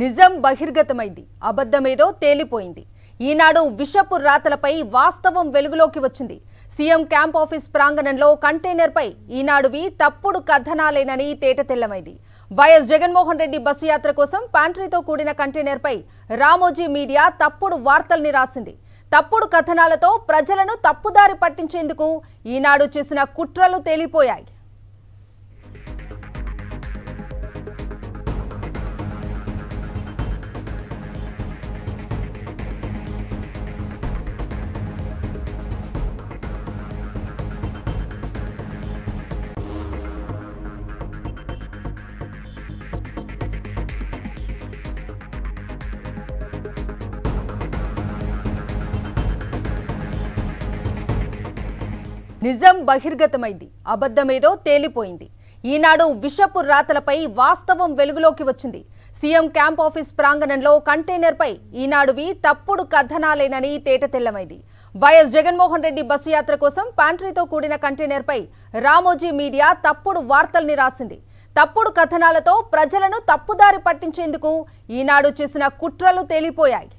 నిజం బహిర్గతమైంది, అబద్ధమేదో తేలిపోయింది. ఈనాడు విషపు రాతలపై వాస్తవం వెలుగులోకి వచ్చింది. సీఎం క్యాంప్ ఆఫీస్ ప్రాంగణంలో కంటైనర్పై ఈనాడువి తప్పుడు కథనాలేనని తేటతెల్లమైంది. వైఎస్ జగన్మోహన్ రెడ్డి బస్సు యాత్ర కోసం ప్యాంట్రీతో కూడిన కంటైనర్పై రామోజీ మీడియా తప్పుడు వార్తల్ని రాసింది. తప్పుడు కథనాలతో ప్రజలను తప్పుదారి పట్టించేందుకు ఈనాడు చేసిన కుట్రలు తేలిపోయాయి. నిజం బహిర్గతమైంది, అబద్ధమేదో తేలిపోయింది. ఈనాడు విషపు రాతలపై వాస్తవం వెలుగులోకి వచ్చింది. సీఎం క్యాంప్ ఆఫీస్ ప్రాంగణంలో కంటైనర్పై ఈనాడువి తప్పుడు కథనాలేనని తేటతెల్లమైంది. వైఎస్ జగన్మోహన్ రెడ్డి బస్సు యాత్ర కోసం ప్యాంట్రీతో కూడిన కంటైనర్పై రామోజీ మీడియా తప్పుడు వార్తల్ని రాసింది. తప్పుడు కథనాలతో ప్రజలను తప్పుదారి పట్టించేందుకు ఈనాడు చేసిన కుట్రలు తేలిపోయాయి.